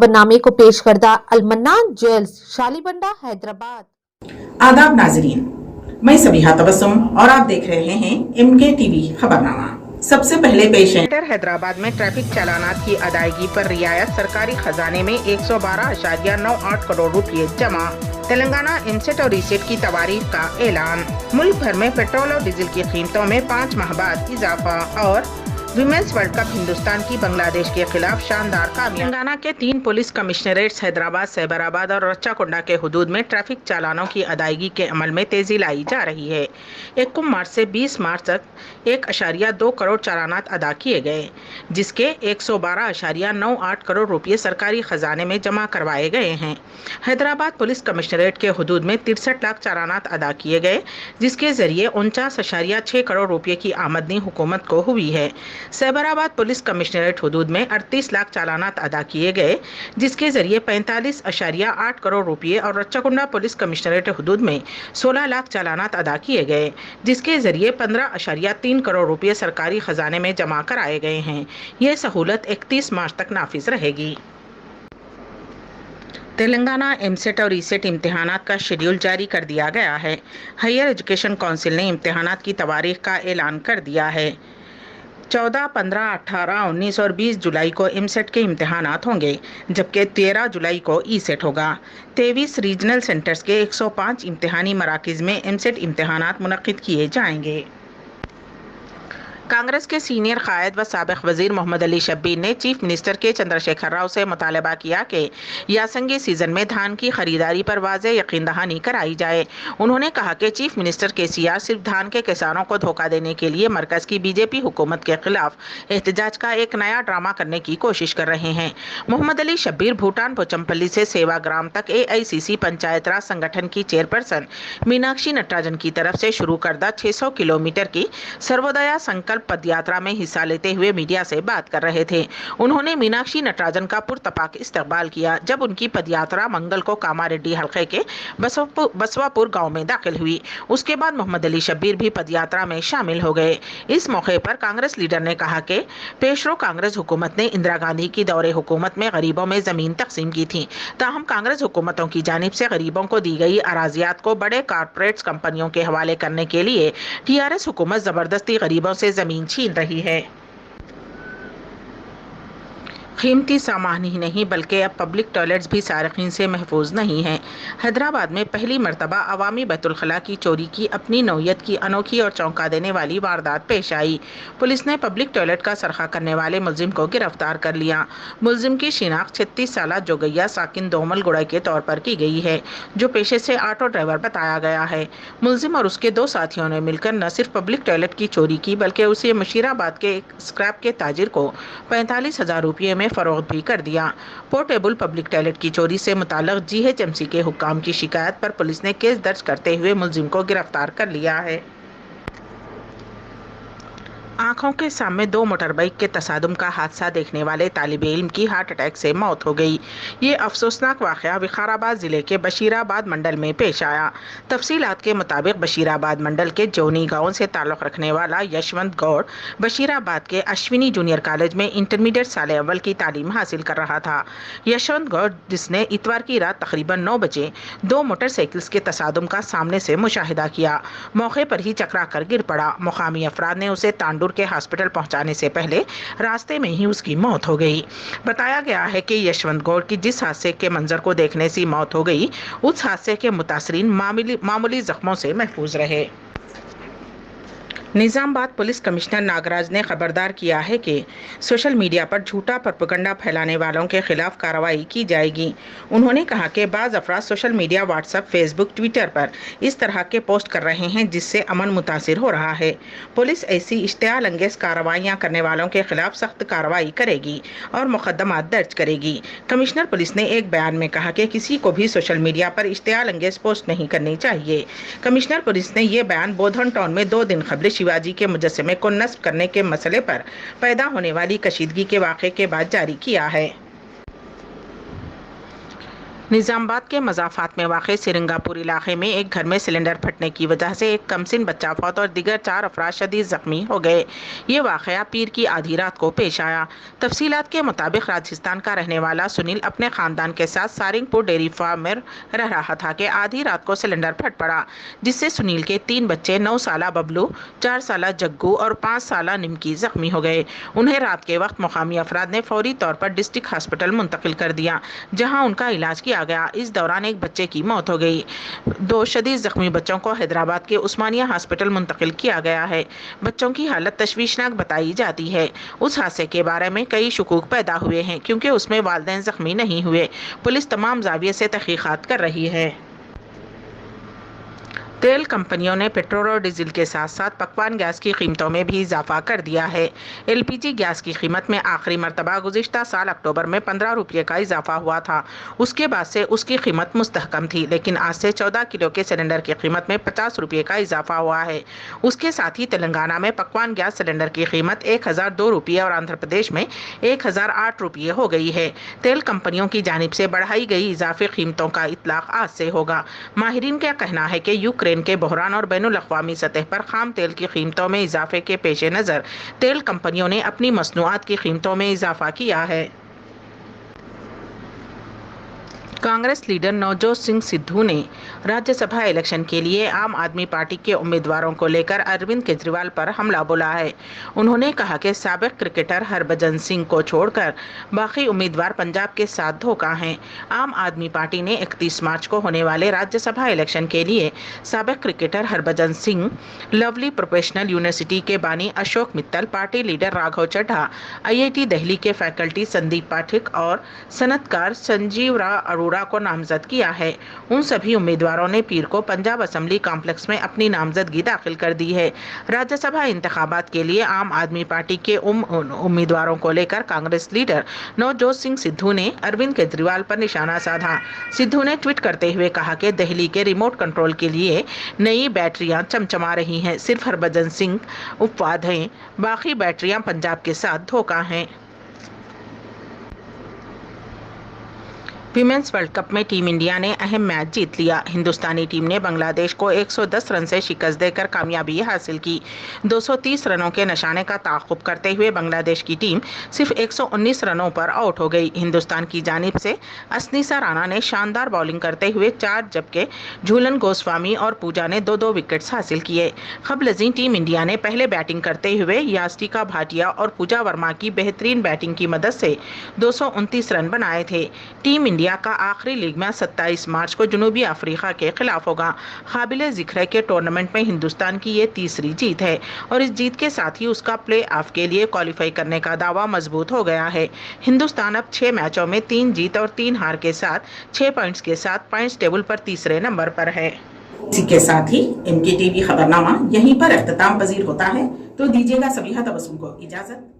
खबरनामे को पेश करदा अलमन्नान ज्वेल्स शालीबंडा हैदराबाद। आदाब नाजरीन, मैं सबिहा तबस्सुम और आप देख रहे हैं MK TV खबरनामा। सबसे पहले पेश है। हैदराबाद में ट्रैफिक चालानात की अदायगी पर रियायत, सरकारी खजाने में 112.98 करोड़ रुपए जमा। तेलंगाना इनसेट और रीसेट की तवारीख का ऐलान। मुल्क भर में पेट्रोल और डीजल की कीमतों में 5 माह बाद इजाफा। और विमेंस वर्ल्ड कप हिंदुस्तान की बांग्लादेश के खिलाफ शानदार कामयाबी। तेलंगाना के 3 पुलिस कमिश्नरेट्स हैदराबाद, सैबराबाद और रच्चाकोंडा के हुदूद में ट्रैफिक चालानों की अदायगी के अमल में तेजी लाई जा रही है। 1 मार्च से 20 मार्च तक 1.2 करोड़ चालानात अदा किए गए, जिसके 112.98 करोड़ रुपये सरकारी खजाने में जमा करवाए गए हैं। हैदराबाद पुलिस कमिश्नरेट के हुदूद में 63 लाख चालानात अदा किए गए, जिसके जरिए 49.6 करोड़ रुपये की आमदनी हुकूमत को हुई है। सैबराबाद पुलिस कमिश्नरेट हुदूद में 38 लाख चालानात अदा किए गए, जिसके जरिए 45.8 करोड़ रुपये और रच्चाकुंडा पुलिस कमिश्नरेट हुदूद में 16 लाख चालानात अदा किए गए, जिसके जरिए 15.3 करोड़ रुपये सरकारी खजाने में जमा कराए गए हैं। ये सहूलत 31 मार्च तक नाफिज रहेगी। तेलंगाना एमसेट और रीसेट इम्तिहानात का शेड्यूल जारी कर दिया गया है। हायर एजुकेशन काउंसिल ने इम्तिहानात की तवारीख का ऐलान कर दिया है। 14, 15, 18, 19 और 20 जुलाई को एमसेट के इम्तिहानात होंगे, जबकि 13 जुलाई को ई सेट होगा। 23 रीजनल सेंटर्स के 105 इम्तिहानी मराकिज में एमसेट इम्तिहानात मुनक्किद किए जाएंगे। कांग्रेस के सीनियर कायद व साबिक वजीर मोहम्मद अली शब्बीर ने चीफ मिनिस्टर के चंद्रशेखर राव से मुतालबा किया कि यासंगी सीजन में धान की खरीदारी पर वाज़ेह यकीन दहानी कराई जाए। उन्होंने कहा कि चीफ मिनिस्टर केसीआर सिर्फ धान के किसानों को धोखा देने के लिए मरकज की बीजेपी हुकूमत के खिलाफ एहतजाज का एक नया ड्रामा करने की कोशिश कर रहे हैं। मोहम्मद अली शब्बीर भूटान पोचमपल्ली से सेवाग्राम तक AICC पंचायत राज संगठन की चेयरपर्सन मीनाक्षी नटराजन की तरफ से शुरू करदा 600 किलोमीटर की सर्वोदया संकल्प पदयात्रा में हिस्सा लेते हुए मीडिया से बात कर रहे थे। उन्होंने मीनाक्षी नटराजन का पुरतपाक इस्तकबाल किया जब उनकी पदयात्रा मंगल को कामारेड्डी हल्के के बसवापुर गांव में दाखिल हुई। उसके बाद मोहम्मद अली शब्बीर भी पदयात्रा में शामिल हो गए। इस मौके पर कांग्रेस लीडर ने कहा कि पेशरो कांग्रेस हुकूमत ने इंदिरा गांधी की दौरे हुकूमत में गरीबों में जमीन तकसीम की थी, ताहम कांग्रेस हुकूमतों की जानिब से गरीबों को दी गई अराजियात को बड़े कारपोरेट कंपनियों के हवाले करने के लिए TRS हुकूमत जबरदस्ती गरीबों से जमीन छीन रही है। कीमती सामान ही नहीं बल्कि अब पब्लिक टॉयलेट्स भी सारिकीन से महफूज नहीं हैं। हैदराबाद में पहली मरतबा अवामी बैतुल खला की चोरी की अपनी नौयत की अनोखी और चौंका देने वाली वारदात पेश आई। पुलिस ने पब्लिक टॉयलेट का सरखा करने वाले मुलजिम को गिरफ्तार कर लिया। मुलजिम की शिनाख्त 36 साला जोगैया साकिन दोमल गुड़ा के तौर पर की गई है, जो पेशे से ऑटो ड्राइवर बताया गया है। मुलजिम और उसके 2 साथियों ने मिलकर न सिर्फ पब्लिक टॉयलेट की चोरी की, बल्कि उसे मुशीराबाद के एक स्क्रैप के ताजिर को 45,000 रुपये में फरोख्त भी कर दिया। पोर्टेबल पब्लिक टॉयलेट की चोरी से मुताल्लिक GHMC के हुक्काम की शिकायत पर पुलिस ने केस दर्ज करते हुए मुलजिम को गिरफ्तार कर लिया है। आंखों के सामने 2 मोटरबाइक के तसादुम का हादसा देखने वाले तालिब इल्म की हार्ट अटैक से मौत हो गई। ये अफसोसनाक वाक़या विकाराबाद ज़िले के बशीराबाद मंडल में पेश आया। तफसीलात के मुताबिक बशीराबाद मंडल के जोनी गांव से ताल्लुक़ रखने वाला यशवंत गौड़ बशीराबाद के अश्विनी जूनियर कॉलेज में इंटरमीडिएट साल अव्वल की तालीम हासिल कर रहा था। यशवंत गौड़, जिसने इतवार की रात तकरीबन 9 बजे 2 मोटरसाइकिल्स के तसादुम का सामने से मुशाहिदा किया, मौके पर ही चकरा कर गिर पड़ा। मुकामी अफराद ने उसे तांडूर के हॉस्पिटल पहुंचाने से पहले रास्ते में ही उसकी मौत हो गई। बताया गया है कि यशवंत गौड़ की जिस हादसे के मंजर को देखने से मौत हो गई, उस हादसे के मुतासरीन मामूली जख्मों से महफूज रहे। निजामाबाद पुलिस कमिश्नर नागराज ने खबरदार किया है कि सोशल मीडिया पर झूठा प्रोपेगेंडा फैलाने वालों के खिलाफ कार्रवाई की जाएगी। उन्होंने कहा कि बाज़ अफराद social media, WhatsApp, Facebook, Twitter पर इस तरह के पोस्ट कर रहे हैं जिससे अमन मुतासिर हो रहा है। पुलिस ऐसी इश्तियाल अंगेज कार्रवाइयाँ करने वालों के खिलाफ सख्त कार्रवाई करेगी और मुकदमा दर्ज करेगी। कमिश्नर पुलिस ने एक बयान में कहा कि किसी को भी सोशल मीडिया पर इश्तियाल अंगेज पोस्ट नहीं करनी चाहिए। कमिश्नर पुलिस ने ये बयान बोधन टाउन में 2 दिन कबल शिवाजी के मुजस्समे को नस्ब करने के मसले पर पैदा होने वाली कशीदगी के वाक़े के बाद जारी किया है। نظام آباد کے مضافات میں واقع سرنگاپور علاقے میں ایک گھر میں سلنڈر پھٹنے کی وجہ سے ایک کمسن بچہ فوت اور دیگر 4 افراد شدید زخمی ہو گئے۔ یہ واقعہ پیر کی آدھی رات کو پیش آیا۔ تفصیلات کے مطابق راجستھان کا رہنے والا سنیل اپنے خاندان کے ساتھ سارنگ پور ڈیری فارم میں رہ رہا تھا کہ آدھی رات کو سلنڈر پھٹ پڑا، جس سے سنیل کے 3 بچے 9 سالہ ببلو، 4 سالہ جگو اور 5 سالہ نمکی زخمی ہو گئے۔ انہیں رات کے وقت مقامی افراد نے فوری طور پر ڈسٹرکٹ ہاسپٹل منتقل کر دیا، جہاں ان کا علاج کیا گیا۔ اس دوران ایک بچے کی موت ہو گئی۔ 2 شدید زخمی بچوں کو حیدرآباد کے عثمانیہ ہاسپٹل منتقل کیا گیا ہے۔ بچوں کی حالت تشویشناک بتائی جاتی ہے۔ اس حادثے کے بارے میں کئی شکوک پیدا ہوئے ہیں کیونکہ اس میں والدین زخمی نہیں ہوئے۔ پولیس تمام زاویے سے تحقیقات کر رہی ہے۔ تیل کمپنیوں نے پیٹرول اور ڈیزل کے ساتھ ساتھ پکوان گیس کی قیمتوں میں بھی اضافہ کر دیا ہے۔ ایل پی جی گیس کی قیمت میں آخری مرتبہ گزشتہ سال اکتوبر میں 15 روپے کا اضافہ ہوا تھا۔ اس کے بعد سے اس کی قیمت مستحکم تھی، لیکن آج سے 14 کلو کے سلنڈر کی قیمت میں 50 روپے کا اضافہ ہوا ہے۔ اس کے ساتھ ہی تلنگانہ میں پکوان گیس سلنڈر کی قیمت 1002 روپے اور آندھرا پردیش میں 1008 روپے ہو گئی ہے۔ تیل کمپنیوں کی جانب سے بڑھائی گئی اضافی قیمتوں کا اطلاق آج سے ہوگا۔ ماہرین کا کہنا ہے کہ یوکرین کے بحران اور بین الاقوامی سطح پر خام تیل کی قیمتوں میں اضافے کے پیش نظر تیل کمپنیوں نے اپنی مصنوعات کی قیمتوں میں اضافہ کیا ہے۔ کانگریس لیڈر نوجوت سنگھ سدھو نے راجیہ سبھا الیکشن کے لیے عام آدمی پارٹی کے امیدواروں کو لے کر اروند کیجریوال پر حملہ بولا ہے۔ انہوں نے کہا کہ سابق کرکٹر ہربھجن سنگھ کو چھوڑ کر باقی امیدوار پنجاب کے ساتھ دھوکہ ہیں۔ عام آدمی پارٹی نے 31 مارچ کو ہونے والے راجیہ سبھا الیکشن کے لیے سابق کرکٹر ہربھجن سنگھ، لولی پروفیشنل یونیورسٹی کے بانی Ashok Mittal, party leader Raghav Chadha, IIT Delhi کے فیکلٹی سندیپ پاٹھک اور صنعت کار سنجیو اروڑا کو نامزد کیا ہے۔ ان سبھی امیدواروں نے پیر کو پنجاب اسمبلی کمپلیکس میں اپنی نامزدگی داخل کر دی ہے۔ راجیہ سبھا انتخابات کے لیے عام آدمی پارٹی کے امیدواروں کو لے کر کانگریس لیڈر نوجوت سنگھ سدھو نے اروند کیجریوال پر نشانہ سادھا۔ سدھو نے ٹویٹ کرتے ہوئے کہا کہ دہلی کے ریموٹ کنٹرول کے لیے نئی بیٹریاں چمچما رہی ہیں، صرف ہربھجن سنگھ اپواد ہیں، باقی بیٹریاں پنجاب کے ساتھ دھوکہ ہیں۔ ویمنز ورلڈ کپ میں ٹیم انڈیا نے اہم میچ جیت لیا۔ ہندوستانی ٹیم نے بنگلہ دیش کو 110 رن سے شکست دے کر کامیابی حاصل کی۔ 230 رنوں کے نشانے کا تعاقب کرتے ہوئے بنگلہ دیش کی ٹیم صرف 119 رنوں پر آؤٹ ہو گئی۔ ہندوستان کی جانب سے اسنیسا رانا نے شاندار بولنگ کرتے ہوئے 4 جبکہ جھولن گوسوامی اور پوجا نے 2 وکٹس حاصل کیے۔ قبل ازیں ٹیم انڈیا نے پہلے بیٹنگ کرتے ہوئے یاسٹیکا بھاٹیا اور پوجا ورما کی بہترین بیٹنگ کی مدد سے 229 رن بنائے تھے۔ ٹیم انڈیا کا آخری لیگ میچ 27 مارچ کو جنوبی افریقہ کے خلاف ہوگا۔ قابل ذکر ہے کہ ٹورنامنٹ میں ہندوستان کی یہ تیسری جیت ہے اور اس جیت کے ساتھ ہی اس کا پلے آف کے لیے کوالیفائی کرنے کا دعویٰ مضبوط ہو گیا ہے۔ ہندوستان اب 6 میچوں میں 3 جیت اور 3 ہار کے ساتھ 6 پوائنٹس کے ساتھ پوائنٹس ٹیبل پر تیسرے نمبر پر ہے۔ اسی کے ساتھ ہی MK TV خبرنامہ یہیں پر اختتام پذیر ہوتا ہے، تو دیجیے گا سبیحہ تبسم کو اجازت۔